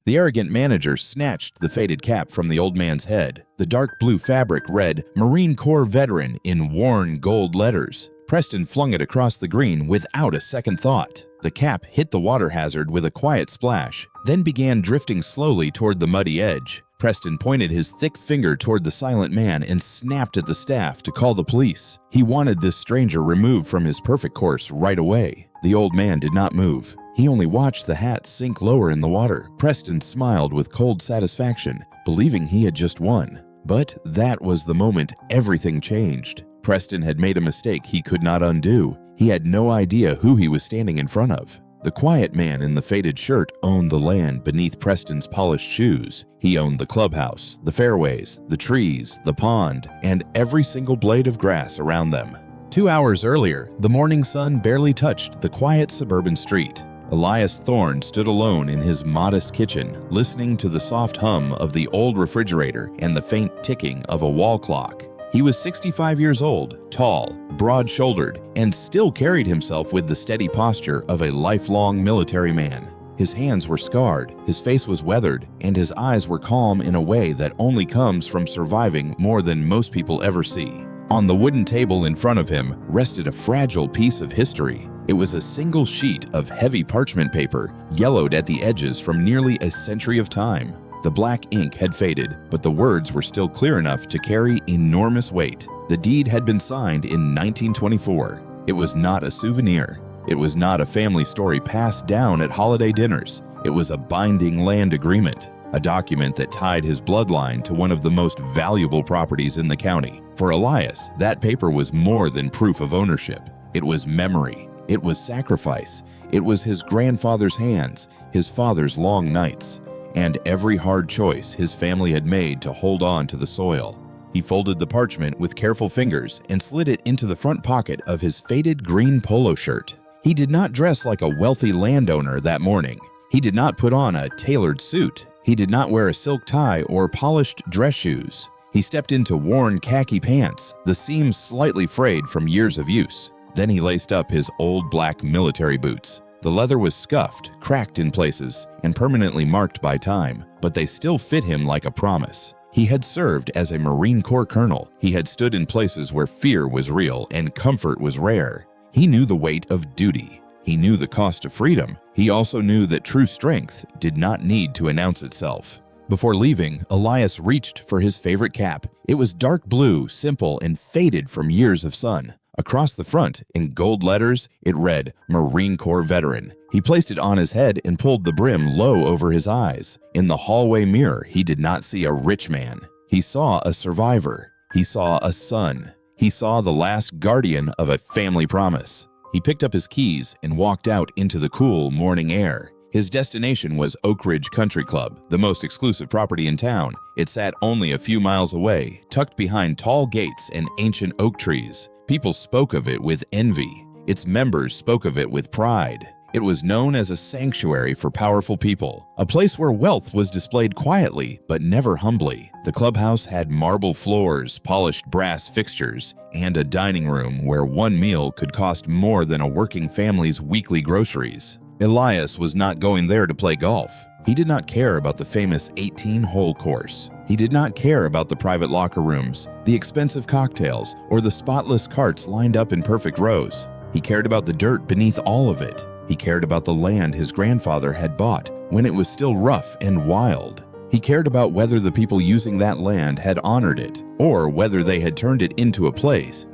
The arrogant manager snatched the faded cap from the old man's head. The dark blue fabric read, "Marine Corps Veteran" in worn gold letters. Preston flung it across the green without a second thought. The cap hit the water hazard with a quiet splash, then began drifting slowly toward the muddy edge. Preston pointed his thick finger toward the silent man and snapped at the staff to call the police. He wanted this stranger removed from his perfect course right away. The old man did not move. He only watched the hat sink lower in the water. Preston smiled with cold satisfaction, believing he had just won. But that was the moment everything changed. Preston had made a mistake he could not undo. He had no idea who he was standing in front of. The quiet man in the faded shirt owned the land beneath Preston's polished shoes. He owned the clubhouse, the fairways, the trees, the pond, and every single blade of grass around them. 2 hours earlier, the morning sun barely touched the quiet suburban street. Elias Thorne stood alone in his modest kitchen, listening to the soft hum of the old refrigerator and the faint ticking of a wall clock. He was 65 years old, tall, broad-shouldered, and still carried himself with the steady posture of a lifelong military man. His hands were scarred, his face was weathered, and his eyes were calm in a way that only comes from surviving more than most people ever see. On the wooden table in front of him rested a fragile piece of history. It was a single sheet of heavy parchment paper, yellowed at the edges from nearly a century of time. The black ink had faded, but the words were still clear enough to carry enormous weight. The deed had been signed in 1924. It was not a souvenir. It was not a family story passed down at holiday dinners. It was a binding land agreement, a document that tied his bloodline to one of the most valuable properties in the county. For Elias, that paper was more than proof of ownership. It was memory. It was sacrifice. It was his grandfather's hands, his father's long nights, and every hard choice his family had made to hold on to the soil. He folded the parchment with careful fingers and slid it into the front pocket of his faded green polo shirt. He did not dress like a wealthy landowner that morning. He did not put on a tailored suit. He did not wear a silk tie or polished dress shoes. He stepped into worn khaki pants, the seams slightly frayed from years of use. Then he laced up his old black military boots. The leather was scuffed, cracked in places, and permanently marked by time, but they still fit him like a promise. He had served as a Marine Corps colonel. He had stood in places where fear was real and comfort was rare. He knew the weight of duty. He knew the cost of freedom. He also knew that true strength did not need to announce itself. Before leaving, Elias reached for his favorite cap. It was dark blue, simple, and faded from years of sun. Across the front, in gold letters, it read, "Marine Corps Veteran." He placed it on his head and pulled the brim low over his eyes. In the hallway mirror, he did not see a rich man. He saw a survivor. He saw a son. He saw the last guardian of a family promise. He picked up his keys and walked out into the cool morning air. His destination was Oakridge Country Club, the most exclusive property in town. It sat only a few miles away, tucked behind tall gates and ancient oak trees. People spoke of it with envy. Its members spoke of it with pride. It was known as a sanctuary for powerful people, a place where wealth was displayed quietly but never humbly. The clubhouse had marble floors, polished brass fixtures, and a dining room where one meal could cost more than a working family's weekly groceries. Elias was not going there to play golf. He did not care about the famous 18-hole course. He did not care about the private locker rooms, the expensive cocktails, or the spotless carts lined up in perfect rows. He cared about the dirt beneath all of it. He cared about the land his grandfather had bought when it was still rough and wild. He cared about whether the people using that land had honored it, or whether they had turned it into a place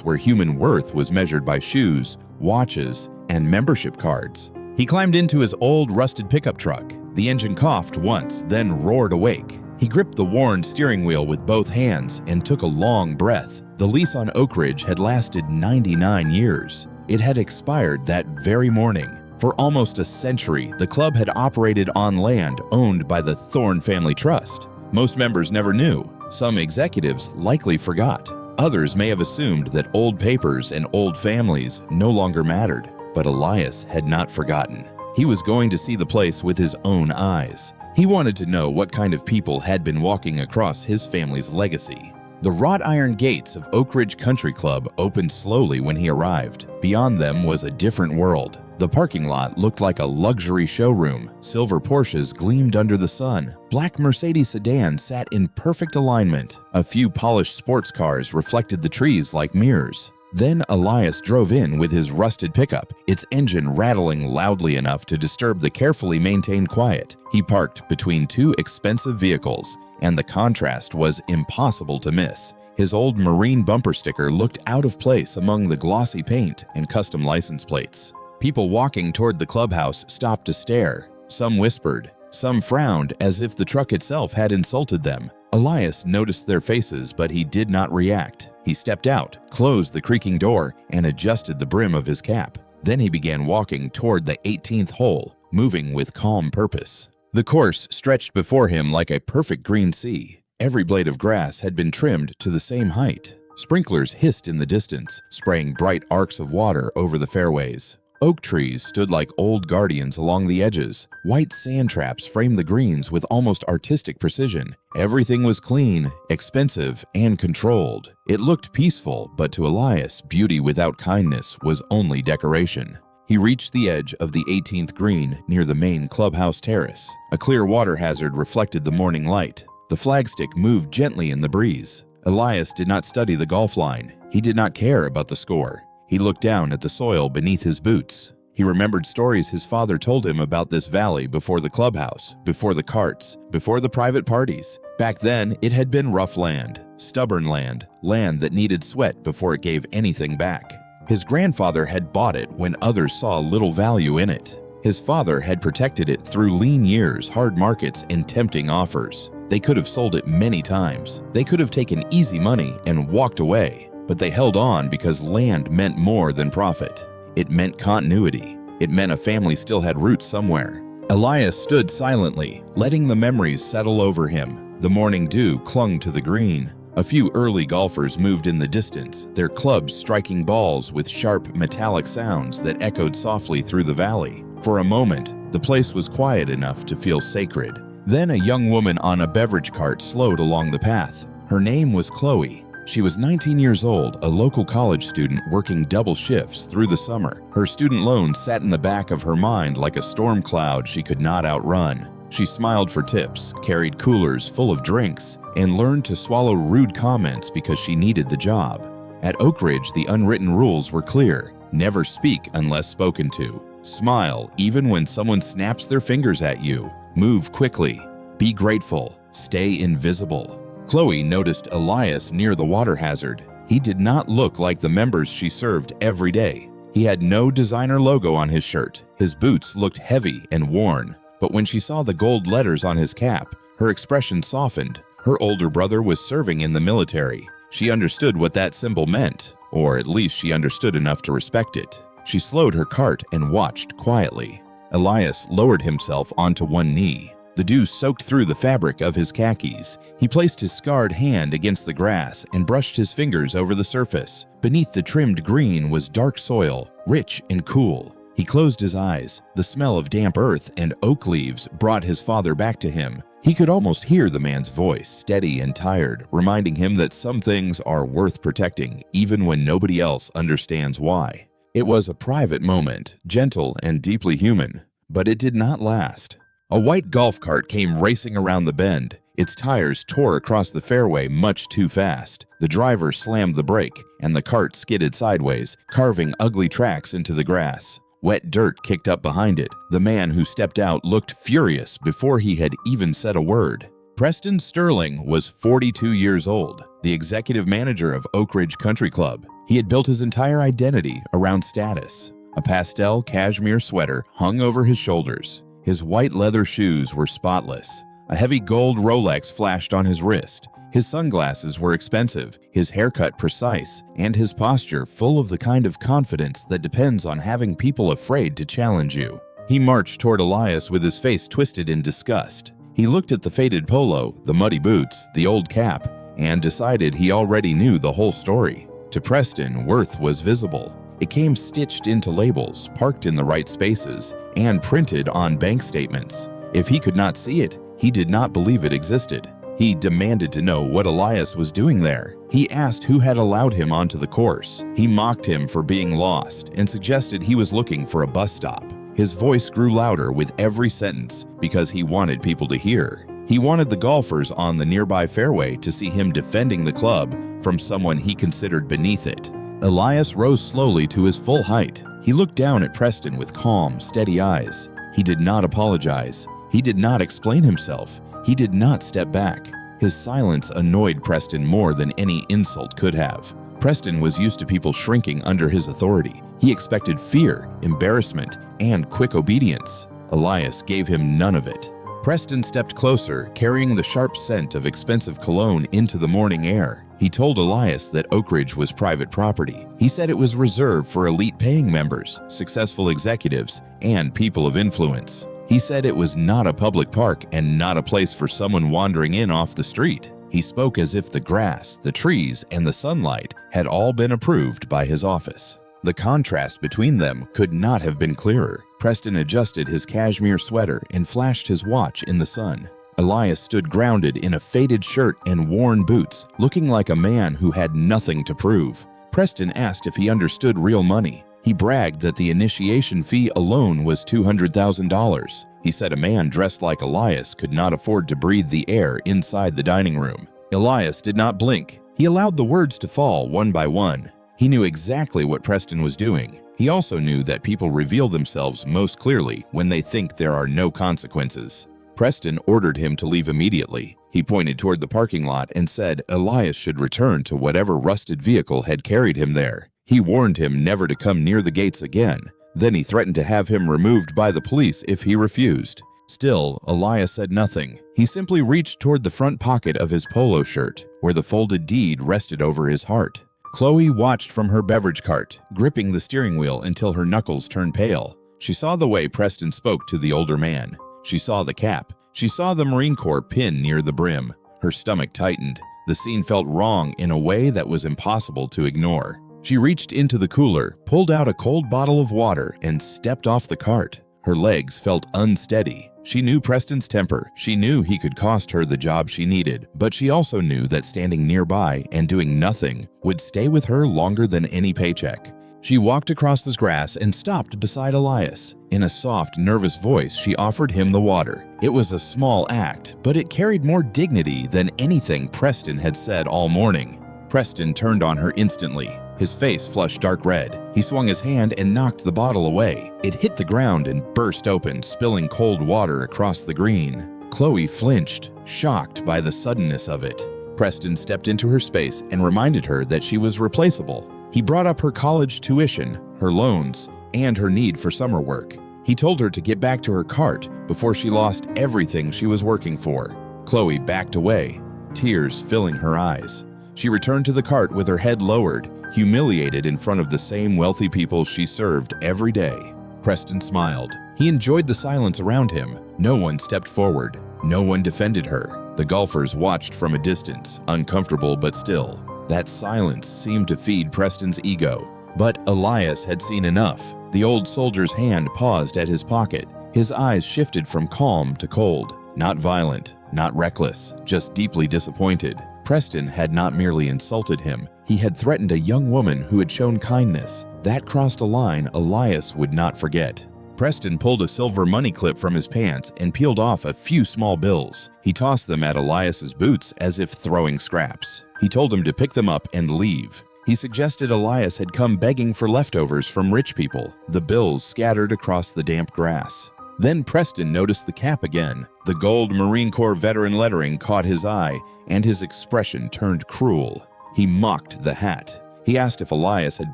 where human worth was measured by shoes, watches, and membership cards. He climbed into his old rusted pickup truck. The engine coughed once, then roared awake. He gripped the worn steering wheel with both hands and took a long breath. The lease on Oakridge had lasted 99 years. It had expired that very morning. For almost a century, the club had operated on land owned by the Thorne Family Trust. Most members never knew. Some executives likely forgot. Others may have assumed that old papers and old families no longer mattered. But Elias had not forgotten. He was going to see the place with his own eyes. He wanted to know what kind of people had been walking across his family's legacy. The wrought iron gates of Oakridge Country Club opened slowly when he arrived. Beyond them was a different world. The parking lot looked like a luxury showroom. Silver Porsches gleamed under the sun. Black Mercedes sedans sat in perfect alignment. A few polished sports cars reflected the trees like mirrors. Then Elias drove in with his rusted pickup, its engine rattling loudly enough to disturb the carefully maintained quiet. He parked between two expensive vehicles, and the contrast was impossible to miss. His old marine bumper sticker looked out of place among the glossy paint and custom license plates. People walking toward the clubhouse stopped to stare. Some whispered. Some frowned as if the truck itself had insulted them. Elias noticed their faces, but he did not react. He stepped out, closed the creaking door, and adjusted the brim of his cap. Then he began walking toward the 18th hole, moving with calm purpose. The course stretched before him like a perfect green sea. Every blade of grass had been trimmed to the same height. Sprinklers hissed in the distance, spraying bright arcs of water over the fairways. Oak trees stood like old guardians along the edges. White sand traps framed the greens with almost artistic precision. Everything was clean, expensive, and controlled. It looked peaceful, but to Elias, beauty without kindness was only decoration. He reached the edge of the 18th green near the main clubhouse terrace. A clear water hazard reflected the morning light. The flagstick moved gently in the breeze. Elias did not study the golf line. He did not care about the score. He looked down at the soil beneath his boots. He remembered stories his father told him about this valley before the clubhouse, before the carts, before the private parties. Back then, it had been rough land, stubborn land, land that needed sweat before it gave anything back. His grandfather had bought it when others saw little value in it. His father had protected it through lean years, hard markets, and tempting offers. They could have sold it many times. They could have taken easy money and walked away. But they held on because land meant more than profit. It meant continuity. It meant a family still had roots somewhere. Elias stood silently, letting the memories settle over him. The morning dew clung to the green. A few early golfers moved in the distance, their clubs striking balls with sharp metallic sounds that echoed softly through the valley. For a moment, the place was quiet enough to feel sacred. Then a young woman on a beverage cart slowed along the path. Her name was Chloe. She was 19 years old, a local college student working double shifts through the summer. Her student loan sat in the back of her mind like a storm cloud she could not outrun. She smiled for tips, carried coolers full of drinks, and learned to swallow rude comments because she needed the job. At Oakridge, the unwritten rules were clear. Never speak unless spoken to. Smile even when someone snaps their fingers at you. Move quickly. Be grateful. Stay invisible. Chloe noticed Elias near the water hazard. He did not look like the members she served every day. He had no designer logo on his shirt. His boots looked heavy and worn. But when she saw the gold letters on his cap, her expression softened. Her older brother was serving in the military. She understood what that symbol meant, or at least she understood enough to respect it. She slowed her cart and watched quietly. Elias lowered himself onto one knee. The dew soaked through the fabric of his khakis. He placed his scarred hand against the grass and brushed his fingers over the surface. Beneath the trimmed green was dark soil, rich and cool. He closed his eyes. The smell of damp earth and oak leaves brought his father back to him. He could almost hear the man's voice, steady and tired, reminding him that some things are worth protecting, even when nobody else understands why. It was a private moment, gentle and deeply human, but it did not last. A white golf cart came racing around the bend. Its tires tore across the fairway much too fast. The driver slammed the brake, and the cart skidded sideways, carving ugly tracks into the grass. Wet dirt kicked up behind it. The man who stepped out looked furious before he had even said a word. Preston Sterling was 42 years old, the executive manager of Oakridge Country Club. He had built his entire identity around status. A pastel cashmere sweater hung over his shoulders. His white leather shoes were spotless. A heavy gold Rolex flashed on his wrist. His sunglasses were expensive, his haircut precise, and his posture full of the kind of confidence that depends on having people afraid to challenge you. He marched toward Elias with his face twisted in disgust. He looked at the faded polo, the muddy boots, the old cap, and decided he already knew the whole story. To Preston, worth was visible. It came stitched into labels, parked in the right spaces, and printed on bank statements. If he could not see it, he did not believe it existed. He demanded to know what Elias was doing there. He asked who had allowed him onto the course. He mocked him for being lost and suggested he was looking for a bus stop. His voice grew louder with every sentence because he wanted people to hear. He wanted the golfers on the nearby fairway to see him defending the club from someone he considered beneath it. Elias rose slowly to his full height. He looked down at Preston with calm, steady eyes. He did not apologize. He did not explain himself. He did not step back. His silence annoyed Preston more than any insult could have. Preston was used to people shrinking under his authority. He expected fear, embarrassment, and quick obedience. Elias gave him none of it. Preston stepped closer, carrying the sharp scent of expensive cologne into the morning air. He told Elias that Oakridge was private property. He said it was reserved for elite paying members, successful executives, and people of influence. He said it was not a public park and not a place for someone wandering in off the street. He spoke as if the grass, the trees, and the sunlight had all been approved by his office. The contrast between them could not have been clearer. Preston adjusted his cashmere sweater and flashed his watch in the sun. Elias stood grounded in a faded shirt and worn boots, looking like a man who had nothing to prove. Preston asked if he understood real money. He bragged that the initiation fee alone was $200,000. He said a man dressed like Elias could not afford to breathe the air inside the dining room. Elias did not blink. He allowed the words to fall one by one. He knew exactly what Preston was doing. He also knew that people reveal themselves most clearly when they think there are no consequences. Preston ordered him to leave immediately. He pointed toward the parking lot and said Elias should return to whatever rusted vehicle had carried him there. He warned him never to come near the gates again. Then he threatened to have him removed by the police if he refused. Still, Elias said nothing. He simply reached toward the front pocket of his polo shirt, where the folded deed rested over his heart. Chloe watched from her beverage cart, gripping the steering wheel until her knuckles turned pale. She saw the way Preston spoke to the older man. She saw the cap. She saw the Marine Corps pin near the brim. Her stomach tightened. The scene felt wrong in a way that was impossible to ignore. She reached into the cooler, pulled out a cold bottle of water, and stepped off the cart. Her legs felt unsteady. She knew Preston's temper. She knew he could cost her the job she needed, but she also knew that standing nearby and doing nothing would stay with her longer than any paycheck. She walked across the grass and stopped beside Elias. In a soft, nervous voice, she offered him the water. It was a small act, but it carried more dignity than anything Preston had said all morning. Preston turned on her instantly. His face flushed dark red. He swung his hand and knocked the bottle away. It hit the ground and burst open, spilling cold water across the green. Chloe flinched, shocked by the suddenness of it. Preston stepped into her space and reminded her that she was replaceable. He brought up her college tuition, her loans, and her need for summer work. He told her to get back to her cart before she lost everything she was working for. Chloe backed away, tears filling her eyes. She returned to the cart with her head lowered, humiliated in front of the same wealthy people she served every day. Preston smiled. He enjoyed the silence around him. No one stepped forward. No one defended her. The golfers watched from a distance, uncomfortable but still. That silence seemed to feed Preston's ego. But Elias had seen enough. The old soldier's hand paused at his pocket. His eyes shifted from calm to cold. Not violent, not reckless, just deeply disappointed. Preston had not merely insulted him. He had threatened a young woman who had shown kindness. That crossed a line Elias would not forget. Preston pulled a silver money clip from his pants and peeled off a few small bills. He tossed them at Elias's boots as if throwing scraps. He told him to pick them up and leave. He suggested Elias had come begging for leftovers from rich people, the bills scattered across the damp grass. Then Preston noticed the cap again. The gold Marine Corps veteran lettering caught his eye, and his expression turned cruel. He mocked the hat. He asked if Elias had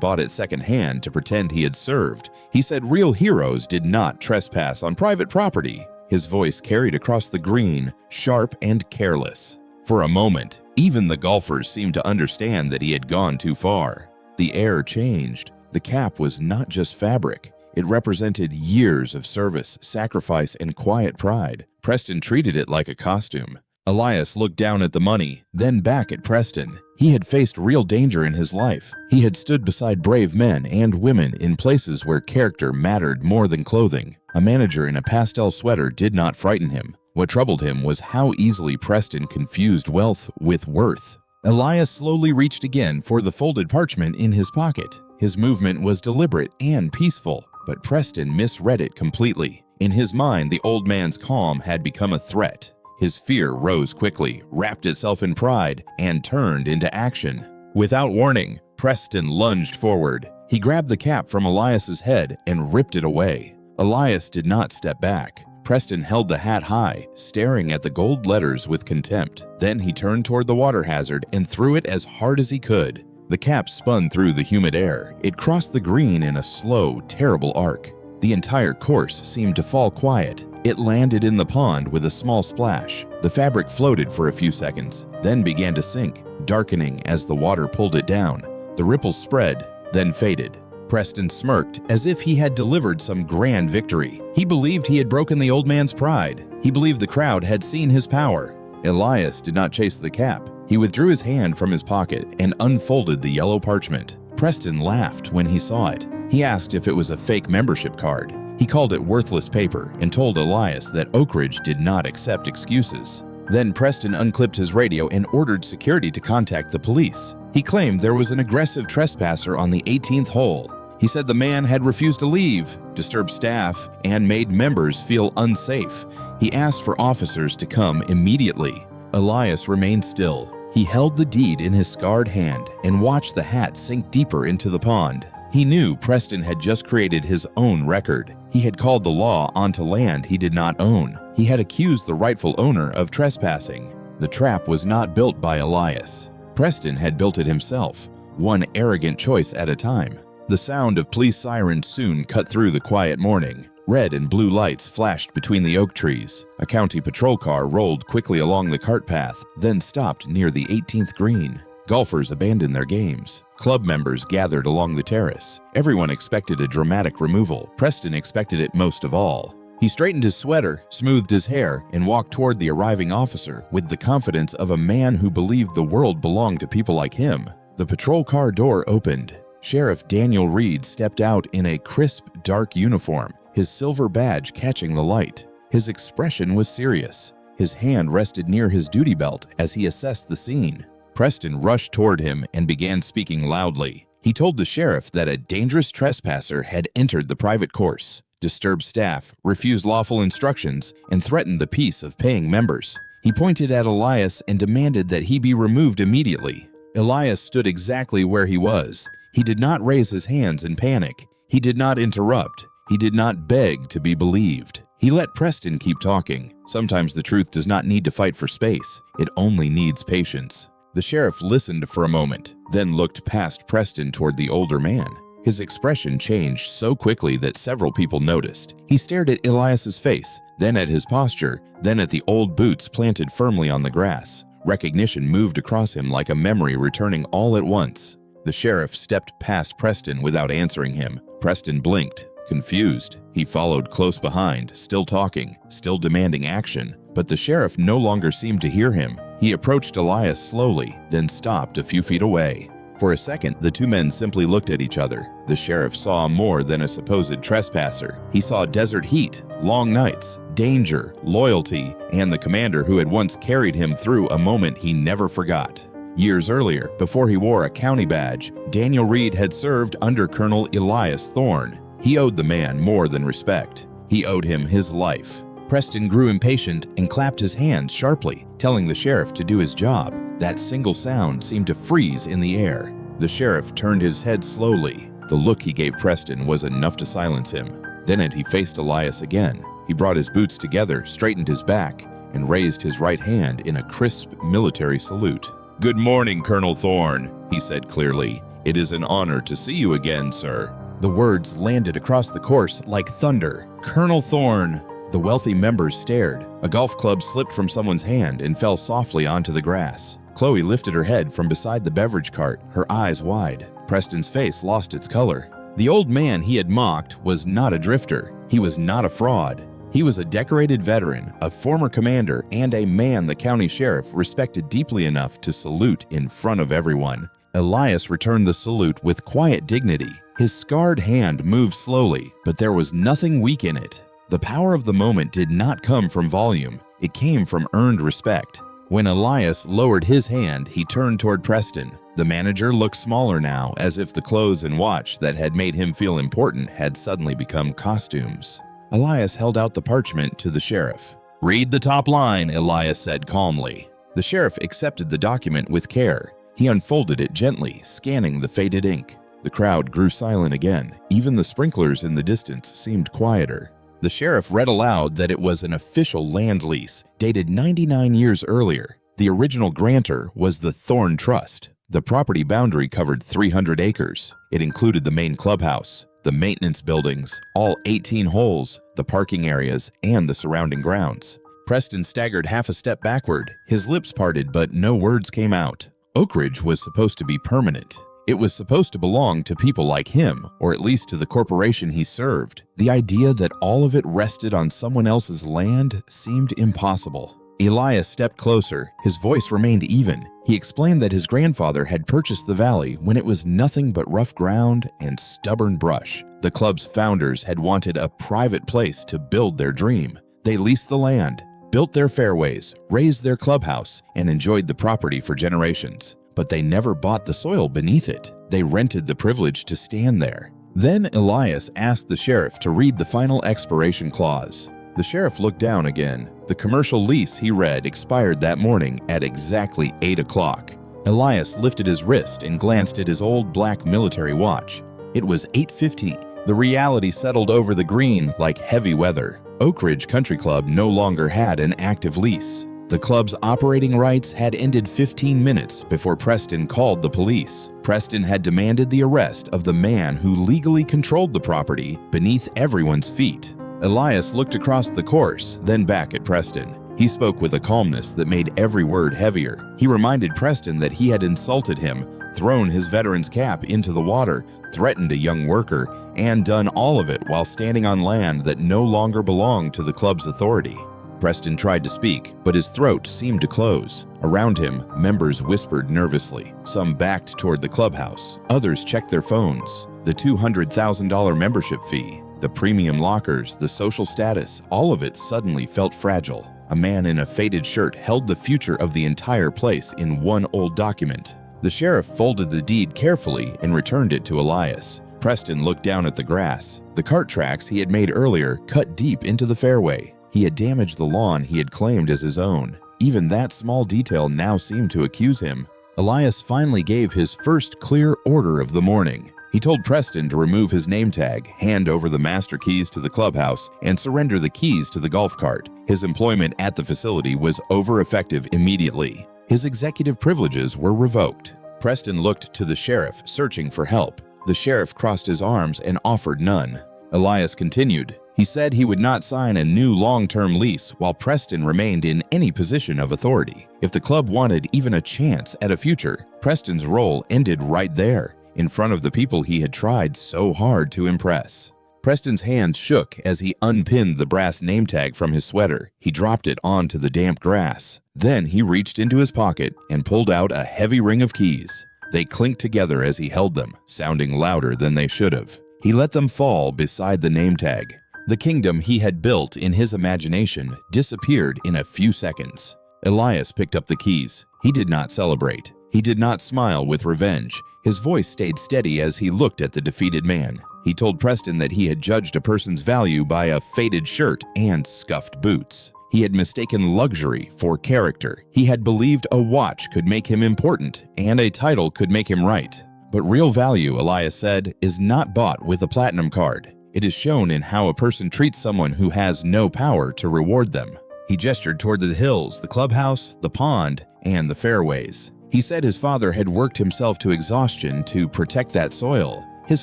bought it secondhand to pretend he had served. He said real heroes did not trespass on private property. His voice carried across the green, sharp and careless. For a moment, even the golfers seemed to understand that he had gone too far. The air changed. The cap was not just fabric. It represented years of service, sacrifice, and quiet pride. Preston treated it like a costume. Elias looked down at the money, then back at Preston. He had faced real danger in his life. He had stood beside brave men and women in places where character mattered more than clothing. A manager in a pastel sweater did not frighten him. What troubled him was how easily Preston confused wealth with worth. Elias slowly reached again for the folded parchment in his pocket. His movement was deliberate and peaceful, but Preston misread it completely. In his mind, the old man's calm had become a threat. His fear rose quickly, wrapped itself in pride, and turned into action. Without warning, Preston lunged forward. He grabbed the cap from Elias's head and ripped it away. Elias did not step back. Preston held the hat high, staring at the gold letters with contempt. Then he turned toward the water hazard and threw it as hard as he could. The cap spun through the humid air. It crossed the green in a slow, terrible arc. The entire course seemed to fall quiet. It landed in the pond with a small splash. The fabric floated for a few seconds, then began to sink, darkening as the water pulled it down. The ripples spread, then faded. Preston smirked as if he had delivered some grand victory. He believed he had broken the old man's pride. He believed the crowd had seen his power. Elias did not chase the cap. He withdrew his hand from his pocket and unfolded the yellow parchment. Preston laughed when he saw it. He asked if it was a fake membership card. He called it worthless paper and told Elias that Oakridge did not accept excuses. Then Preston unclipped his radio and ordered security to contact the police. He claimed there was an aggressive trespasser on the 18th hole. He said the man had refused to leave, disturbed staff, and made members feel unsafe. He asked for officers to come immediately. Elias remained still. He held the deed in his scarred hand and watched the hat sink deeper into the pond. He knew Preston had just created his own record. He had called the law onto land he did not own. He had accused the rightful owner of trespassing. The trap was not built by Elias. Preston had built it himself, one arrogant choice at a time. The sound of police sirens soon cut through the quiet morning. Red and blue lights flashed between the oak trees. A county patrol car rolled quickly along the cart path, then stopped near the 18th green. Golfers abandoned their games. Club members gathered along the terrace. Everyone expected a dramatic removal. Preston expected it most of all. He straightened his sweater, smoothed his hair, and walked toward the arriving officer with the confidence of a man who believed the world belonged to people like him. The patrol car door opened. Sheriff Daniel Reed stepped out in a crisp, dark uniform, his silver badge catching the light. His expression was serious. His hand rested near his duty belt as he assessed the scene. Preston rushed toward him and began speaking loudly. He told the sheriff that a dangerous trespasser had entered the private course, disturbed staff, refused lawful instructions, and threatened the peace of paying members. He pointed at Elias and demanded that he be removed immediately. Elias stood exactly where he was. He did not raise his hands in panic. He did not interrupt. He did not beg to be believed. He let Preston keep talking. Sometimes the truth does not need to fight for space. It only needs patience. The sheriff listened for a moment, then looked past Preston toward the older man. His expression changed so quickly that several people noticed. He stared at Elias's face, then at his posture, then at the old boots planted firmly on the grass. Recognition moved across him like a memory returning all at once. The sheriff stepped past Preston without answering him. Preston blinked, confused. He followed close behind, still talking, still demanding action. But the sheriff no longer seemed to hear him. He approached Elias slowly, then stopped a few feet away. For a second, the two men simply looked at each other. The sheriff saw more than a supposed trespasser. He saw desert heat, long nights, danger, loyalty, and the commander who had once carried him through a moment he never forgot. Years earlier, before he wore a county badge, Daniel Reed had served under Colonel Elias Thorne. He owed the man more than respect. He owed him his life. Preston grew impatient and clapped his hands sharply, telling the sheriff to do his job. That single sound seemed to freeze in the air. The sheriff turned his head slowly. The look he gave Preston was enough to silence him. Then he faced Elias again. He brought his boots together, straightened his back, and raised his right hand in a crisp military salute. "Good morning, Colonel Thorne," he said clearly. "It is an honor to see you again, sir." The words landed across the course like thunder. Colonel Thorne! The wealthy members stared. A golf club slipped from someone's hand and fell softly onto the grass. Chloe lifted her head from beside the beverage cart, her eyes wide. Preston's face lost its color. The old man he had mocked was not a drifter. He was not a fraud. He was a decorated veteran, a former commander, and a man the county sheriff respected deeply enough to salute in front of everyone. Elias returned the salute with quiet dignity. His scarred hand moved slowly, but there was nothing weak in it. The power of the moment did not come from volume. It came from earned respect. When Elias lowered his hand, he turned toward Preston. The manager looked smaller now, as if the clothes and watch that had made him feel important had suddenly become costumes. Elias held out the parchment to the sheriff. "Read the top line," Elias said calmly. The sheriff accepted the document with care. He unfolded it gently, scanning the faded ink. The crowd grew silent again. Even the sprinklers in the distance seemed quieter. The sheriff read aloud that it was an official land lease, dated 99 years earlier. The original grantor was the Thorne Trust. The property boundary covered 300 acres. It included the main clubhouse, the maintenance buildings, all 18 holes, the parking areas, and the surrounding grounds. Preston staggered half a step backward. His lips parted, but no words came out. Oakridge was supposed to be permanent. It was supposed to belong to people like him, or at least to the corporation he served. The idea that all of it rested on someone else's land seemed impossible. Elias stepped closer. His voice remained even. He explained that his grandfather had purchased the valley when it was nothing but rough ground and stubborn brush. The club's founders had wanted a private place to build their dream. They leased the land, built their fairways, raised their clubhouse, and enjoyed the property for generations. But they never bought the soil beneath it. They rented the privilege to stand there. Then Elias asked the sheriff to read the final expiration clause. The sheriff looked down again. The commercial lease he read expired that morning at exactly 8 o'clock. Elias lifted his wrist and glanced at his old black military watch. It was 8:50. The reality settled over the green like heavy weather. Oakridge Country Club no longer had an active lease. The club's operating rights had ended 15 minutes before Preston called the police. Preston had demanded the arrest of the man who legally controlled the property beneath everyone's feet. Elias looked across the course, then back at Preston. He spoke with a calmness that made every word heavier. He reminded Preston that he had insulted him, thrown his veteran's cap into the water, threatened a young worker, and done all of it while standing on land that no longer belonged to the club's authority. Preston tried to speak, but his throat seemed to close. Around him, members whispered nervously. Some backed toward the clubhouse. Others checked their phones. The $200,000 membership fee, the premium lockers, the social status, all of it suddenly felt fragile. A man in a faded shirt held the future of the entire place in one old document. The sheriff folded the deed carefully and returned it to Elias. Preston looked down at the grass. The cart tracks he had made earlier cut deep into the fairway. He had damaged the lawn he had claimed as his own. Even that small detail now seemed to accuse him. Elias finally gave his first clear order of the morning. He told Preston to remove his name tag, hand over the master keys to the clubhouse, and surrender the keys to the golf cart. His employment at the facility was over effective immediately. His executive privileges were revoked. Preston looked to the sheriff, searching for help. The sheriff crossed his arms and offered none. Elias continued. He said he would not sign a new long-term lease while Preston remained in any position of authority. If the club wanted even a chance at a future, Preston's role ended right there, in front of the people he had tried so hard to impress. Preston's hand shook as he unpinned the brass name tag from his sweater. He dropped it onto the damp grass. Then he reached into his pocket and pulled out a heavy ring of keys. They clinked together as he held them, sounding louder than they should have. He let them fall beside the name tag. The kingdom he had built in his imagination disappeared in a few seconds. Elias picked up the keys. He did not celebrate. He did not smile with revenge. His voice stayed steady as he looked at the defeated man. He told Preston that he had judged a person's value by a faded shirt and scuffed boots. He had mistaken luxury for character. He had believed a watch could make him important and a title could make him right. But real value, Elias said, is not bought with a platinum card. It is shown in how a person treats someone who has no power to reward them. He gestured toward the hills, the clubhouse, the pond, and the fairways. He said his father had worked himself to exhaustion to protect that soil. His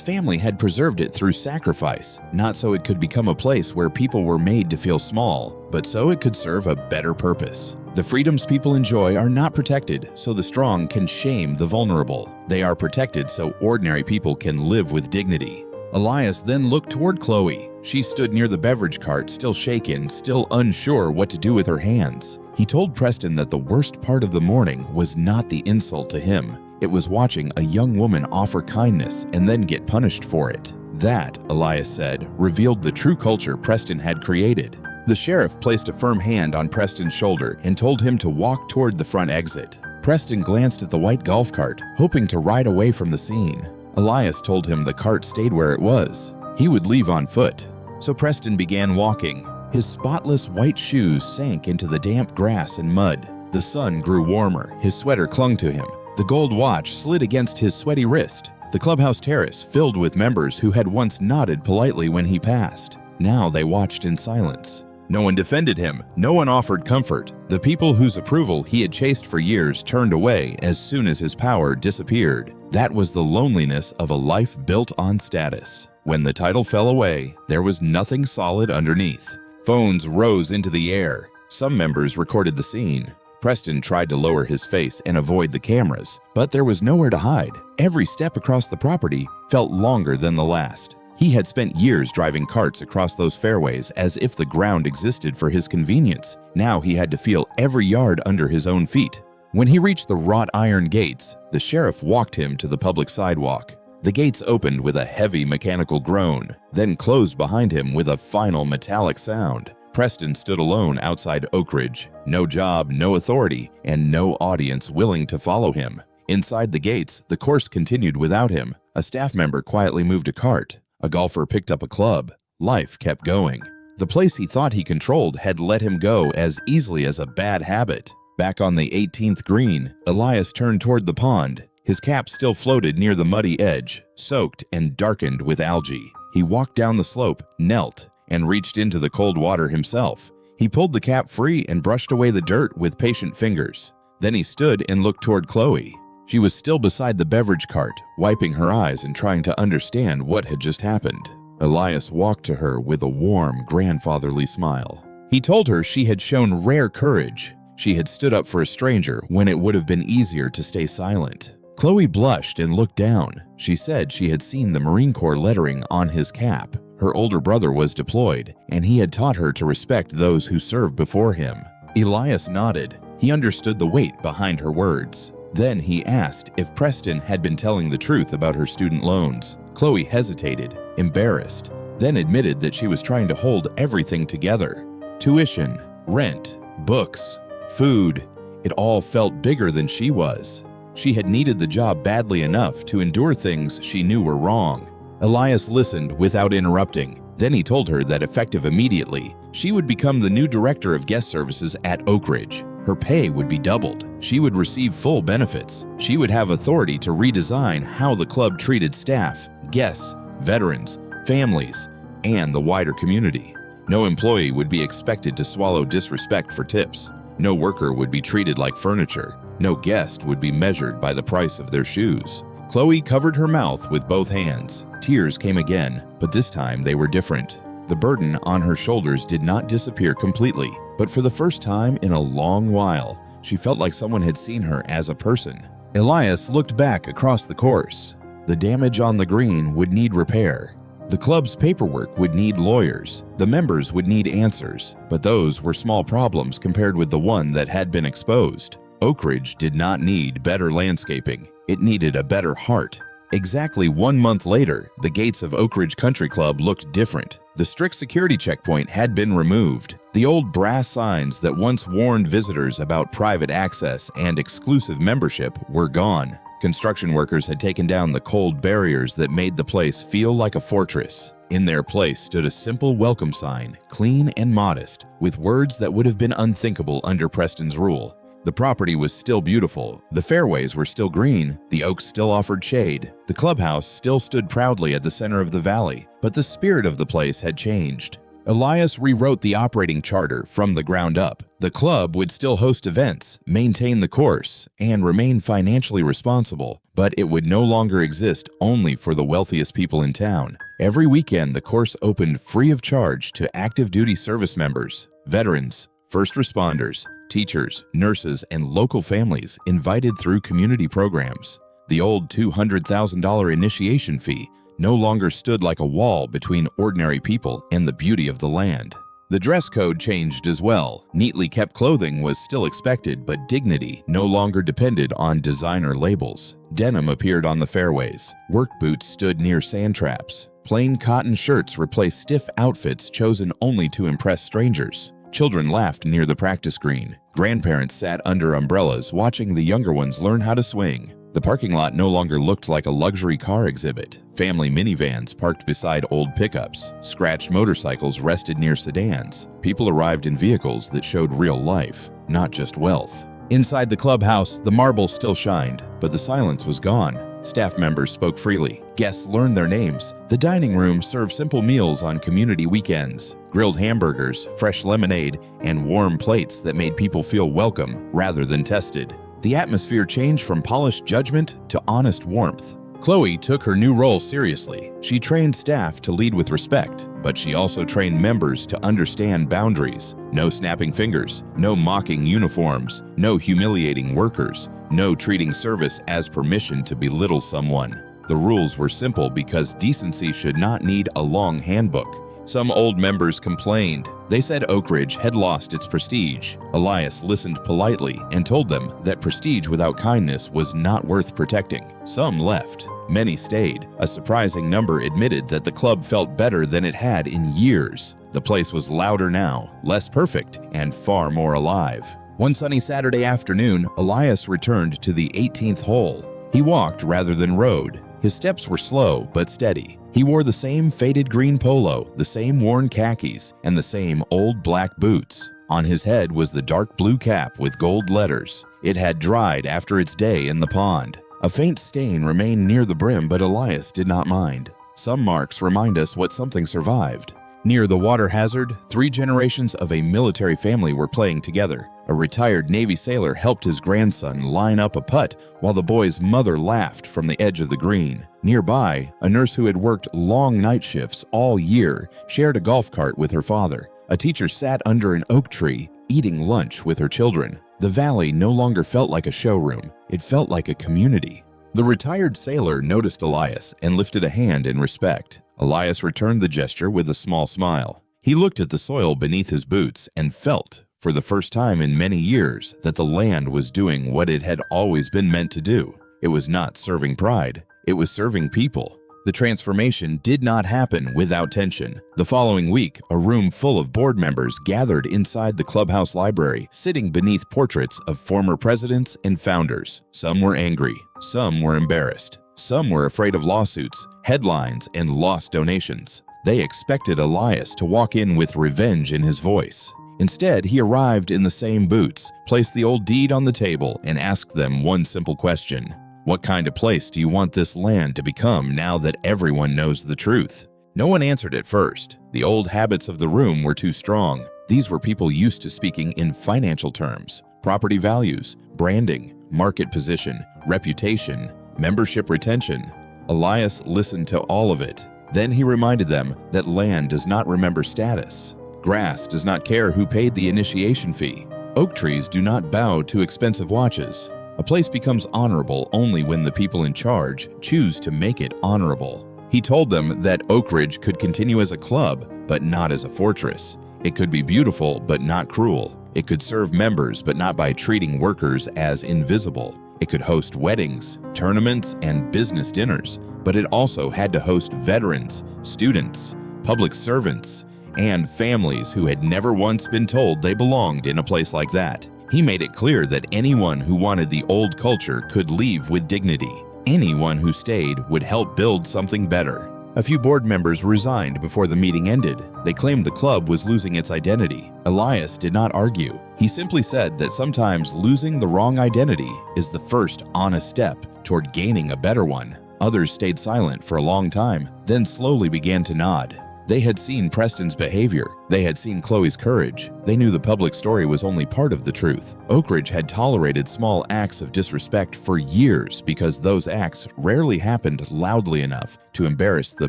family had preserved it through sacrifice, not so it could become a place where people were made to feel small, but so it could serve a better purpose. The freedoms people enjoy are not protected so the strong can shame the vulnerable. They are protected so ordinary people can live with dignity. Elias then looked toward Chloe. She stood near the beverage cart, still shaken, still unsure what to do with her hands. He told Preston that the worst part of the morning was not the insult to him. It was watching a young woman offer kindness and then get punished for it. That, Elias said, revealed the true culture Preston had created. The sheriff placed a firm hand on Preston's shoulder and told him to walk toward the front exit. Preston glanced at the white golf cart, hoping to ride away from the scene. Elias told him the cart stayed where it was. He would leave on foot. So Preston began walking. His spotless white shoes sank into the damp grass and mud. The sun grew warmer. His sweater clung to him. The gold watch slid against his sweaty wrist. The clubhouse terrace filled with members who had once nodded politely when he passed. Now they watched in silence. No one defended him. No one offered comfort. The people whose approval he had chased for years turned away as soon as his power disappeared. That was the loneliness of a life built on status. When the title fell away, there was nothing solid underneath. Phones rose into the air. Some members recorded the scene. Preston tried to lower his face and avoid the cameras, but there was nowhere to hide. Every step across the property felt longer than the last. He had spent years driving carts across those fairways as if the ground existed for his convenience. Now he had to feel every yard under his own feet. When he reached the wrought iron gates, the sheriff walked him to the public sidewalk. The gates opened with a heavy mechanical groan, then closed behind him with a final metallic sound. Preston stood alone outside Oakridge. No job, no authority, and no audience willing to follow him. Inside the gates, the course continued without him. A staff member quietly moved a cart. A golfer picked up a club. Life kept going. The place he thought he controlled had let him go as easily as a bad habit. Back on the 18th green, Elias turned toward the pond. His cap still floated near the muddy edge, soaked and darkened with algae. He walked down the slope, knelt, and reached into the cold water himself. He pulled the cap free and brushed away the dirt with patient fingers. Then he stood and looked toward Chloe. She was still beside the beverage cart, wiping her eyes and trying to understand what had just happened. Elias walked to her with a warm, grandfatherly smile. He told her she had shown rare courage. She had stood up for a stranger when it would have been easier to stay silent. Chloe blushed and looked down. She said she had seen the Marine Corps lettering on his cap. Her older brother was deployed, and he had taught her to respect those who served before him. Elias nodded. He understood the weight behind her words. Then he asked if Preston had been telling the truth about her student loans. Chloe hesitated, embarrassed, then admitted that she was trying to hold everything together. Tuition, rent, books, food, it all felt bigger than she was. She had needed the job badly enough to endure things she knew were wrong. Elias listened without interrupting. Then he told her that effective immediately, she would become the new director of guest services at Oakridge. Her pay would be doubled. She would receive full benefits. She would have authority to redesign how the club treated staff, guests, veterans, families, and the wider community. No employee would be expected to swallow disrespect for tips. No worker would be treated like furniture. No guest would be measured by the price of their shoes. Chloe covered her mouth with both hands. Tears came again, but this time they were different. The burden on her shoulders did not disappear completely, but for the first time in a long while, she felt like someone had seen her as a person. Elias looked back across the course. The damage on the green would need repair. The club's paperwork would need lawyers. The members would need answers, but those were small problems compared with the one that had been exposed. Oakridge did not need better landscaping. It needed a better heart. Exactly 1 month later, the gates of Oakridge Country Club looked different. The strict security checkpoint had been removed. The old brass signs that once warned visitors about private access and exclusive membership were gone. Construction workers had taken down the cold barriers that made the place feel like a fortress. In their place stood a simple welcome sign, clean and modest, with words that would have been unthinkable under Preston's rule. The property was still beautiful, the fairways were still green, the oaks still offered shade, the clubhouse still stood proudly at the center of the valley, but the spirit of the place had changed. Elias rewrote the operating charter from the ground up. The club would still host events, maintain the course, and remain financially responsible, but it would no longer exist only for the wealthiest people in town. Every weekend, the course opened free of charge to active duty service members, veterans, first responders, teachers, nurses, and local families invited through community programs. The old $200,000 initiation fee no longer stood like a wall between ordinary people and the beauty of the land. The dress code changed as well. Neatly kept clothing was still expected, but dignity no longer depended on designer labels. Denim appeared on the fairways. Work boots stood near sand traps. Plain cotton shirts replaced stiff outfits chosen only to impress strangers. Children laughed near the practice green. Grandparents sat under umbrellas watching the younger ones learn how to swing. The parking lot no longer looked like a luxury car exhibit. Family minivans parked beside old pickups. Scratched motorcycles rested near sedans. People arrived in vehicles that showed real life, not just wealth. Inside the clubhouse, the marble still shined, but the silence was gone. Staff members spoke freely. Guests learned their names. The dining room served simple meals on community weekends. Grilled hamburgers, fresh lemonade, and warm plates that made people feel welcome rather than tested. The atmosphere changed from polished judgment to honest warmth. Chloe took her new role seriously. She trained staff to lead with respect, but she also trained members to understand boundaries. No snapping fingers, no mocking uniforms, no humiliating workers, no treating service as permission to belittle someone. The rules were simple because decency should not need a long handbook. Some old members complained. They said Oakridge had lost its prestige. Elias listened politely and told them that prestige without kindness was not worth protecting. Some left. Many stayed. A surprising number admitted that the club felt better than it had in years. The place was louder now, less perfect, and far more alive. One sunny Saturday afternoon, Elias returned to the 18th hole. He walked rather than rode. His steps were slow but steady. He wore the same faded green polo, the same worn khakis, and the same old black boots. On his head was the dark blue cap with gold letters. It had dried after its day in the pond. A faint stain remained near the brim, but Elias did not mind. Some marks remind us what something survived. Near the water hazard, 3 generations of a military family were playing together. A retired Navy sailor helped his grandson line up a putt while the boy's mother laughed from the edge of the green. Nearby, a nurse who had worked long night shifts all year shared a golf cart with her father. A teacher sat under an oak tree, eating lunch with her children. The valley no longer felt like a showroom. It felt like a community. The retired sailor noticed Elias and lifted a hand in respect. Elias returned the gesture with a small smile. He looked at the soil beneath his boots and felt, for the first time in many years, that the land was doing what it had always been meant to do. It was not serving pride. It was serving people. The transformation did not happen without tension. The following week, a room full of board members gathered inside the clubhouse library, sitting beneath portraits of former presidents and founders. Some were angry. Some were embarrassed. Some were afraid of lawsuits, headlines, and lost donations. They expected Elias to walk in with revenge in his voice. Instead, he arrived in the same boots, placed the old deed on the table, and asked them one simple question. What kind of place do you want this land to become now that everyone knows the truth? No one answered at first. The old habits of the room were too strong. These were people used to speaking in financial terms, property values, branding, market position, reputation, membership retention. Elias listened to all of it. Then he reminded them that land does not remember status. Grass does not care who paid the initiation fee. Oak trees do not bow to expensive watches. A place becomes honorable only when the people in charge choose to make it honorable. He told them that Oakridge could continue as a club, but not as a fortress. It could be beautiful, but not cruel. It could serve members, but not by treating workers as invisible. It could host weddings, tournaments, and business dinners, but it also had to host veterans, students, public servants, and families who had never once been told they belonged in a place like that. He made it clear that anyone who wanted the old culture could leave with dignity. Anyone who stayed would help build something better. A few board members resigned before the meeting ended. They claimed the club was losing its identity. Elias did not argue. He simply said that sometimes losing the wrong identity is the first honest step toward gaining a better one. Others stayed silent for a long time, then slowly began to nod. They had seen Preston's behavior. They had seen Chloe's courage. They knew the public story was only part of the truth. Oakridge had tolerated small acts of disrespect for years because those acts rarely happened loudly enough to embarrass the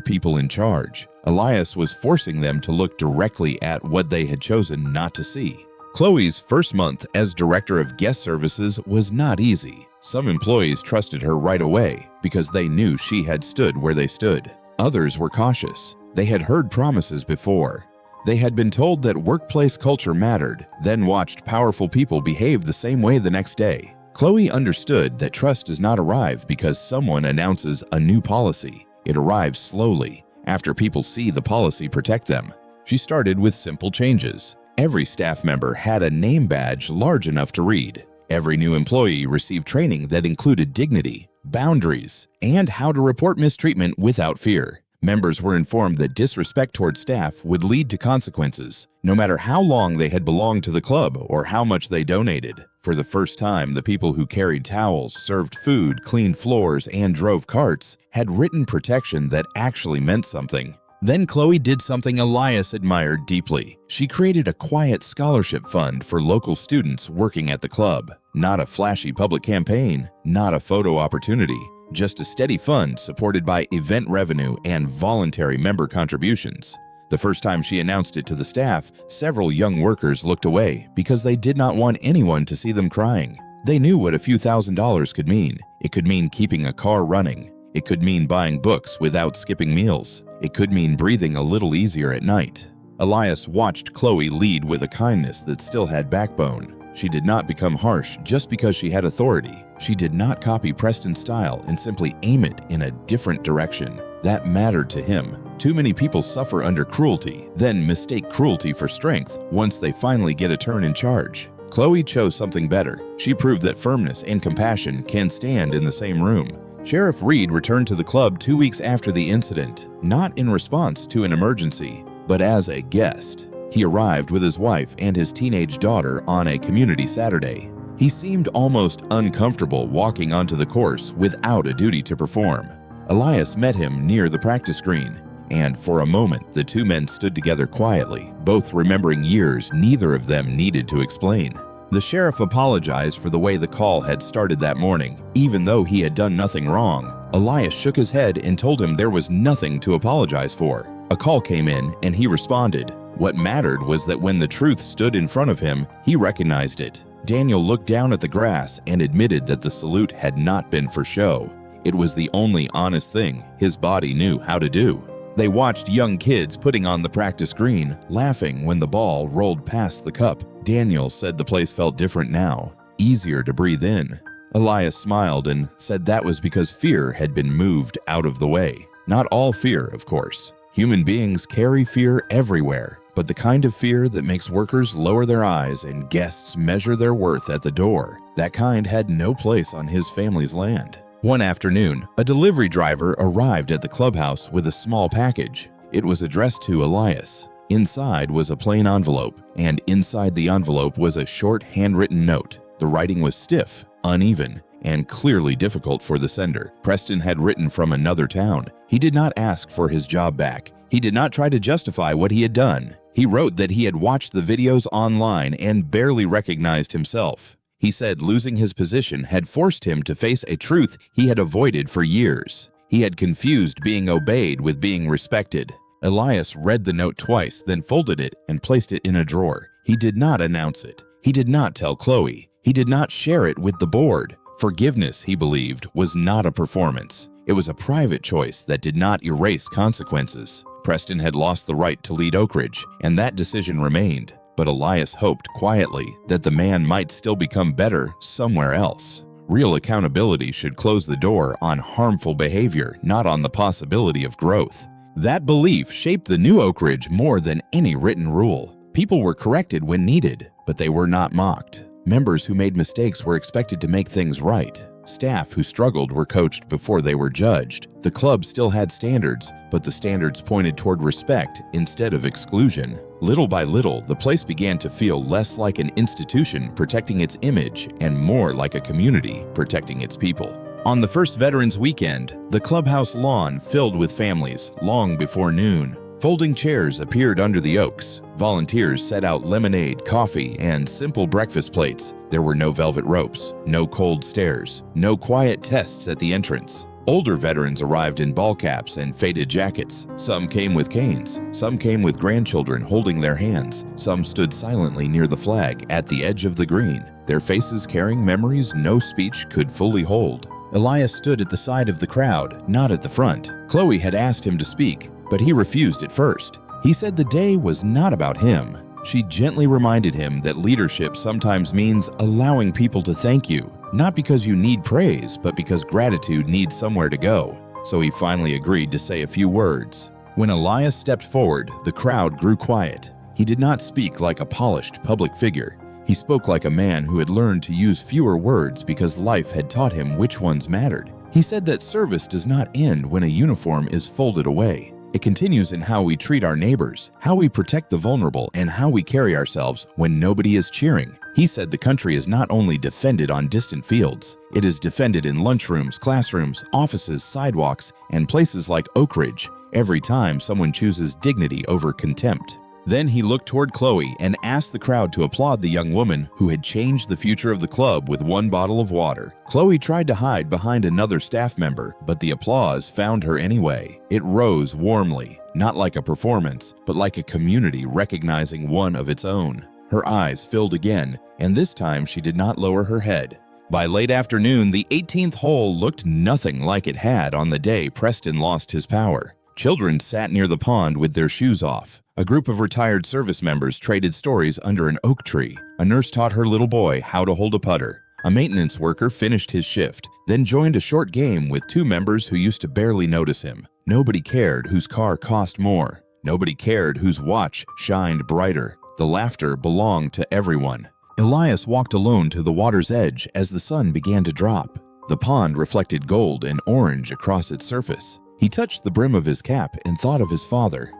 people in charge. Elias was forcing them to look directly at what they had chosen not to see. Chloe's first month as director of guest services was not easy. Some employees trusted her right away because they knew she had stood where they stood. Others were cautious. They had heard promises before. They had been told that workplace culture mattered, then watched powerful people behave the same way the next day. Chloe understood that trust does not arrive because someone announces a new policy. It arrives slowly, after people see the policy protect them. She started with simple changes. Every staff member had a name badge large enough to read. Every new employee received training that included dignity, boundaries, and how to report mistreatment without fear. Members were informed that disrespect toward staff would lead to consequences, no matter how long they had belonged to the club or how much they donated. For the first time, the people who carried towels, served food, cleaned floors, and drove carts had written protection that actually meant something. Then Chloe did something Elias admired deeply. She created a quiet scholarship fund for local students working at the club. Not a flashy public campaign, not a photo opportunity, just a steady fund supported by event revenue and voluntary member contributions. The first time she announced it to the staff, several young workers looked away because they did not want anyone to see them crying. They knew what a few $1,000s could mean. It could mean keeping a car running. It could mean buying books without skipping meals. It could mean breathing a little easier at night. Elias watched Chloe lead with a kindness that still had backbone. She did not become harsh just because she had authority. She did not copy Preston's style and simply aim it in a different direction. That mattered to him. Too many people suffer under cruelty, then mistake cruelty for strength once they finally get a turn in charge. Chloe chose something better. She proved that firmness and compassion can stand in the same room. Sheriff Reed returned to the club 2 weeks after the incident, not in response to an emergency, but as a guest. He arrived with his wife and his teenage daughter on a community Saturday. He seemed almost uncomfortable walking onto the course without a duty to perform. Elias met him near the practice green, and for a moment the two men stood together quietly, both remembering years neither of them needed to explain. The sheriff apologized for the way the call had started that morning. Even though he had done nothing wrong, Elias shook his head and told him there was nothing to apologize for. A call came in and he responded. What mattered was that when the truth stood in front of him, he recognized it. Daniel looked down at the grass and admitted that the salute had not been for show. It was the only honest thing his body knew how to do. They watched young kids putting on the practice green, laughing when the ball rolled past the cup. Daniel said the place felt different now, easier to breathe in. Elias smiled and said that was because fear had been moved out of the way. Not all fear, of course. Human beings carry fear everywhere, but the kind of fear that makes workers lower their eyes and guests measure their worth at the door, that kind had no place on his family's land. One afternoon, a delivery driver arrived at the clubhouse with a small package. It was addressed to Elias. Inside was a plain envelope, and inside the envelope was a short handwritten note. The writing was stiff, uneven, and clearly difficult for the sender. Preston had written from another town. He did not ask for his job back. He did not try to justify what he had done. He wrote that he had watched the videos online and barely recognized himself. He said losing his position had forced him to face a truth he had avoided for years. He had confused being obeyed with being respected. Elias read the note twice, then folded it and placed it in a drawer. He did not announce it. He did not tell Chloe. He did not share it with the board. Forgiveness, he believed, was not a performance. It was a private choice that did not erase consequences. Preston had lost the right to lead Oakridge, and that decision remained. But Elias hoped quietly that the man might still become better somewhere else. Real accountability should close the door on harmful behavior, not on the possibility of growth. That belief shaped the new Oakridge more than any written rule. People were corrected when needed, but they were not mocked. Members who made mistakes were expected to make things right. Staff who struggled were coached before they were judged. The club still had standards, but the standards pointed toward respect instead of exclusion. Little by little, the place began to feel less like an institution protecting its image and more like a community protecting its people. On the first Veterans Weekend, the clubhouse lawn filled with families long before noon. Folding chairs appeared under the oaks. Volunteers set out lemonade, coffee, and simple breakfast plates. There were no velvet ropes, no cold stares, no quiet tests at the entrance. Older veterans arrived in ball caps and faded jackets. Some came with canes. Some came with grandchildren holding their hands. Some stood silently near the flag at the edge of the green, their faces carrying memories no speech could fully hold. Elias stood at the side of the crowd, not at the front. Chloe had asked him to speak, but he refused at first. He said the day was not about him. She gently reminded him that leadership sometimes means allowing people to thank you, not because you need praise, but because gratitude needs somewhere to go. So he finally agreed to say a few words. When Elias stepped forward, the crowd grew quiet. He did not speak like a polished public figure. He spoke like a man who had learned to use fewer words because life had taught him which ones mattered. He said that service does not end when a uniform is folded away. It continues in how we treat our neighbors, how we protect the vulnerable, and how we carry ourselves when nobody is cheering. He said the country is not only defended on distant fields, it is defended in lunchrooms, classrooms, offices, sidewalks, and places like Oakridge, every time someone chooses dignity over contempt. Then he looked toward Chloe and asked the crowd to applaud the young woman who had changed the future of the club with one bottle of water. Chloe tried to hide behind another staff member, but the applause found her anyway. It rose warmly, not like a performance, but like a community recognizing one of its own. Her eyes filled again, and this time she did not lower her head. By late afternoon, the 18th hole looked nothing like it had on the day Preston lost his power. Children sat near the pond with their shoes off. A group of retired service members traded stories under an oak tree. A nurse taught her little boy how to hold a putter. A maintenance worker finished his shift, then joined a short game with two members who used to barely notice him. Nobody cared whose car cost more. Nobody cared whose watch shined brighter. The laughter belonged to everyone. Elias walked alone to the water's edge as the sun began to drop. The pond reflected gold and orange across its surface. He touched the brim of his cap and thought of his father.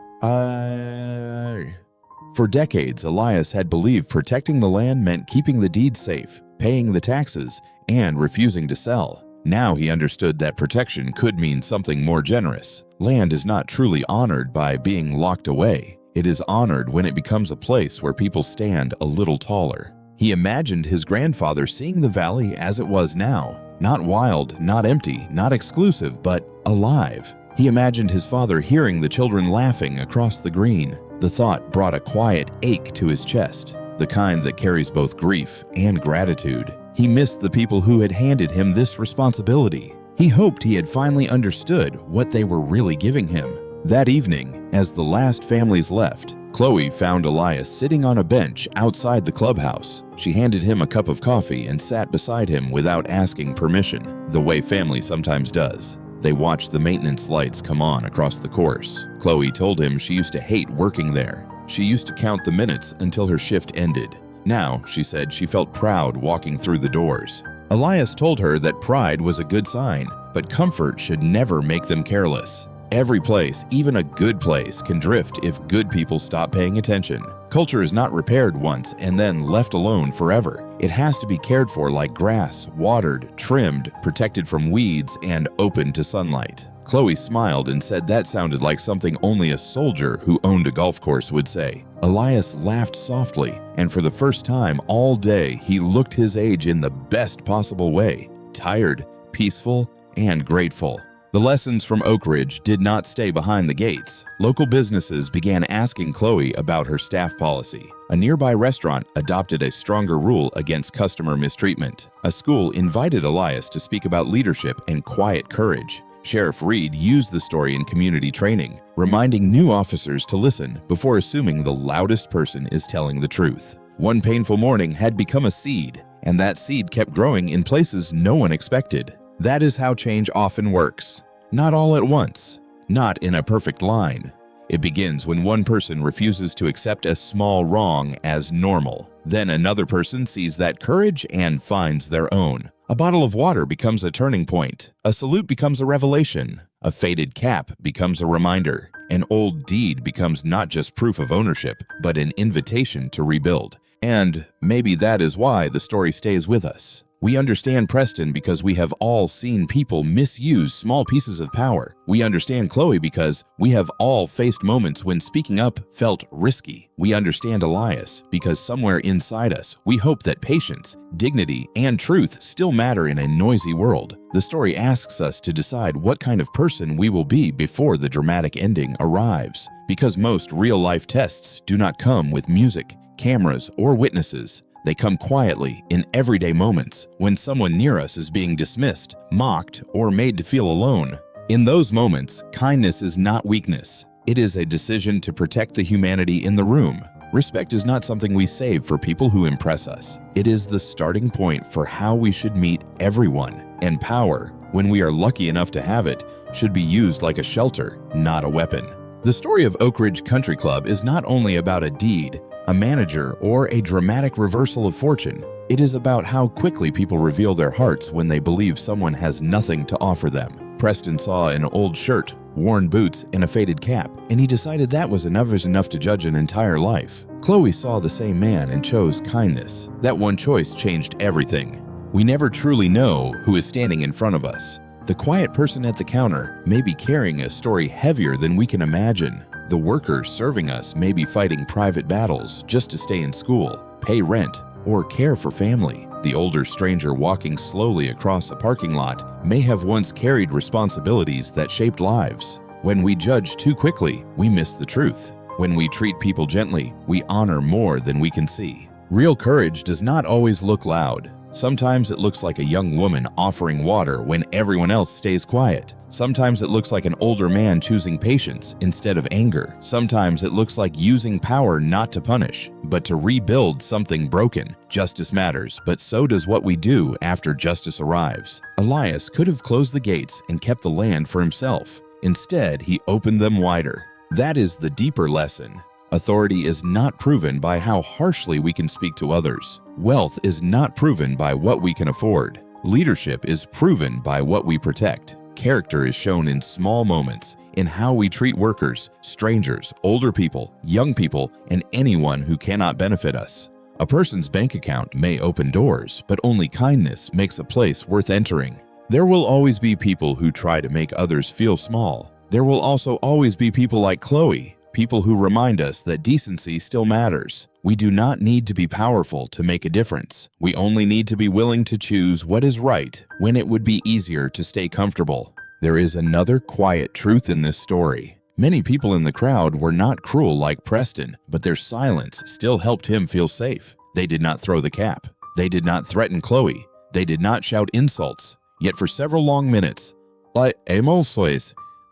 For decades, Elias had believed protecting the land meant keeping the deed safe, paying the taxes, and refusing to sell. Now he understood that protection could mean something more generous. Land is not truly honored by being locked away. It is honored when it becomes a place where people stand a little taller. He imagined his grandfather seeing the valley as it was now. Not wild, not empty, not exclusive, but alive. He imagined his father hearing the children laughing across the green. The thought brought a quiet ache to his chest, the kind that carries both grief and gratitude. He missed the people who had handed him this responsibility. He hoped he had finally understood what they were really giving him. That evening, as the last families left, Chloe found Elias sitting on a bench outside the clubhouse. She handed him a cup of coffee and sat beside him without asking permission, the way family sometimes does. They watched the maintenance lights come on across the course. Chloe told him she used to hate working there. She used to count the minutes until her shift ended. Now, she said, she felt proud walking through the doors. Elias told her that pride was a good sign, but comfort should never make them careless. Every place, even a good place, can drift if good people stop paying attention. Culture is not repaired once and then left alone forever. It has to be cared for like grass, watered, trimmed, protected from weeds, and open to sunlight. Chloe smiled and said that sounded like something only a soldier who owned a golf course would say. Elias laughed softly, and for the first time all day, he looked his age in the best possible way. Tired, peaceful, and grateful. The lessons from Oakridge did not stay behind the gates. Local businesses began asking Chloe about her staff policy. A nearby restaurant adopted a stronger rule against customer mistreatment. A school invited Elias to speak about leadership and quiet courage. Sheriff Reed used the story in community training, reminding new officers to listen before assuming the loudest person is telling the truth. One painful morning had become a seed, and that seed kept growing in places no one expected. That is how change often works. Not all at once, not in a perfect line. It begins when one person refuses to accept a small wrong as normal. Then another person sees that courage and finds their own. A bottle of water becomes a turning point. A salute becomes a revelation. A faded cap becomes a reminder. An old deed becomes not just proof of ownership, but an invitation to rebuild. And maybe that is why the story stays with us. We understand Preston because we have all seen people misuse small pieces of power. We understand Chloe because we have all faced moments when speaking up felt risky. We understand Elias because somewhere inside us, we hope that patience, dignity, and truth still matter in a noisy world. The story asks us to decide what kind of person we will be before the dramatic ending arrives, because most real-life tests do not come with music, cameras, or witnesses. They come quietly in everyday moments when someone near us is being dismissed, mocked, or made to feel alone. In those moments, kindness is not weakness. It is a decision to protect the humanity in the room. Respect is not something we save for people who impress us. It is the starting point for how we should meet everyone. And power, when we are lucky enough to have it, should be used like a shelter, not a weapon. The story of Oakridge Country Club is not only about a deed, a manager, or a dramatic reversal of fortune. It is about how quickly people reveal their hearts when they believe someone has nothing to offer them. Preston saw an old shirt, worn boots, and a faded cap, and he decided that was enough to judge an entire life. Chloe saw the same man and chose kindness. That one choice changed everything. We never truly know who is standing in front of us. The quiet person at the counter may be carrying a story heavier than we can imagine. The worker serving us may be fighting private battles just to stay in school, pay rent, or care for family. The older stranger walking slowly across a parking lot may have once carried responsibilities that shaped lives. When we judge too quickly, we miss the truth. When we treat people gently, we honor more than we can see. Real courage does not always look loud. Sometimes it looks like a young woman offering water when everyone else stays quiet. Sometimes it looks like an older man choosing patience instead of anger. Sometimes it looks like using power not to punish, but to rebuild something broken. Justice matters, but so does what we do after justice arrives. Elias could have closed the gates and kept the land for himself. Instead, he opened them wider. That is the deeper lesson. Authority is not proven by how harshly we can speak to others. Wealth is not proven by what we can afford. Leadership is proven by what we protect. Character is shown in small moments, in how we treat workers, strangers, older people, young people, and anyone who cannot benefit us. A person's bank account may open doors, but only kindness makes a place worth entering. There will always be people who try to make others feel small. There will also always be people like Chloe, people who remind us that decency still matters. We do not need to be powerful to make a difference. We only need to be willing to choose what is right when it would be easier to stay comfortable. There is another quiet truth in this story. Many people in the crowd were not cruel like Preston, but their silence still helped him feel safe. They did not throw the cap. They did not threaten Chloe. They did not shout insults. Yet for several long minutes,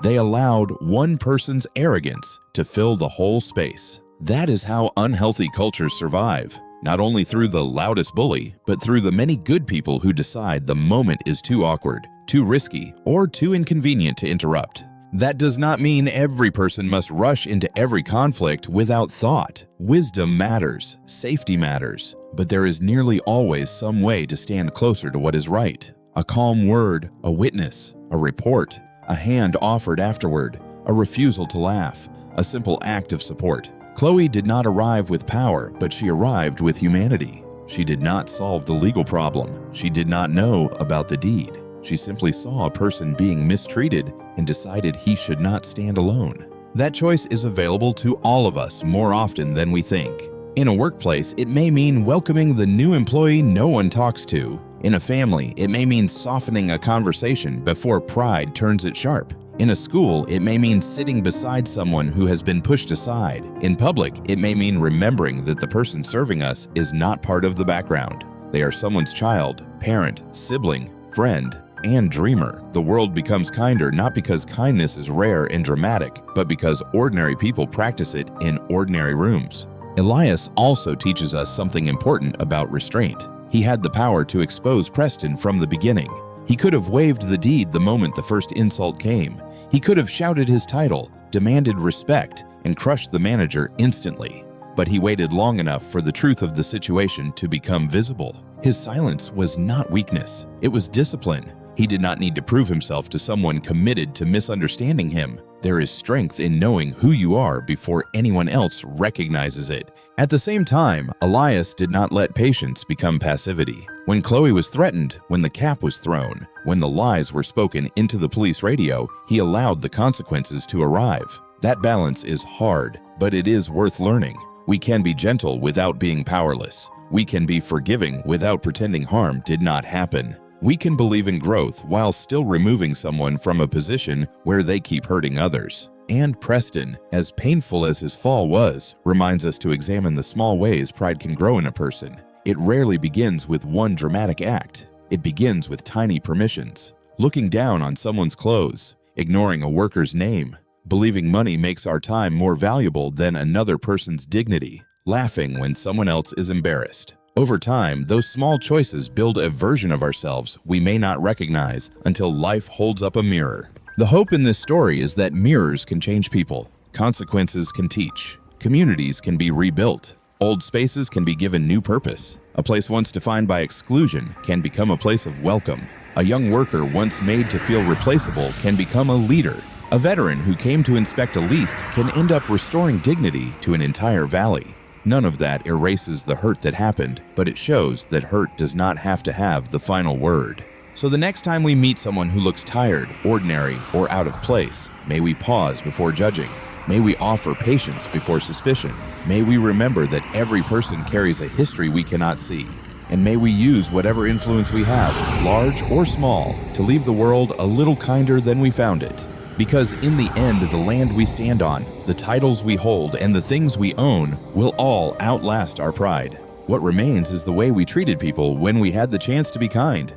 they allowed one person's arrogance to fill the whole space. That is how unhealthy cultures survive, not only through the loudest bully, but through the many good people who decide the moment is too awkward, too risky, or too inconvenient to interrupt. That does not mean every person must rush into every conflict without thought. Wisdom matters, safety matters, but there is nearly always some way to stand closer to what is right. A calm word, a witness, a report, a hand offered afterward, a refusal to laugh, a simple act of support. Chloe did not arrive with power, but she arrived with humanity. She did not solve the legal problem. She did not know about the deed. She simply saw a person being mistreated and decided he should not stand alone. That choice is available to all of us more often than we think. In a workplace, it may mean welcoming the new employee no one talks to. In a family, it may mean softening a conversation before pride turns it sharp. In a school, it may mean sitting beside someone who has been pushed aside. In public, it may mean remembering that the person serving us is not part of the background. They are someone's child, parent, sibling, friend, and dreamer. The world becomes kinder not because kindness is rare and dramatic, but because ordinary people practice it in ordinary rooms. Elias also teaches us something important about restraint. He had the power to expose Preston from the beginning. He could have waived the deed the moment the first insult came. He could have shouted his title, demanded respect, and crushed the manager instantly. But he waited long enough for the truth of the situation to become visible. His silence was not weakness, it was discipline. He did not need to prove himself to someone committed to misunderstanding him. There is strength in knowing who you are before anyone else recognizes it. At the same time, Elias did not let patience become passivity. When Chloe was threatened, when the cap was thrown, when the lies were spoken into the police radio, he allowed the consequences to arrive. That balance is hard, but it is worth learning. We can be gentle without being powerless. We can be forgiving without pretending harm did not happen. We can believe in growth while still removing someone from a position where they keep hurting others. And Preston, as painful as his fall was, reminds us to examine the small ways pride can grow in a person. It rarely begins with one dramatic act. It begins with tiny permissions. Looking down on someone's clothes, ignoring a worker's name, believing money makes our time more valuable than another person's dignity, laughing when someone else is embarrassed. Over time, those small choices build a version of ourselves we may not recognize until life holds up a mirror. The hope in this story is that mirrors can change people. Consequences can teach. Communities can be rebuilt. Old spaces can be given new purpose. A place once defined by exclusion can become a place of welcome. A young worker once made to feel replaceable can become a leader. A veteran who came to inspect a lease can end up restoring dignity to an entire valley. None of that erases the hurt that happened, but it shows that hurt does not have to have the final word. So the next time we meet someone who looks tired, ordinary, or out of place, may we pause before judging. May we offer patience before suspicion. May we remember that every person carries a history we cannot see. And may we use whatever influence we have, large or small, to leave the world a little kinder than we found it. Because in the end, the land we stand on, the titles we hold, and the things we own will all outlast our pride. What remains is the way we treated people when we had the chance to be kind.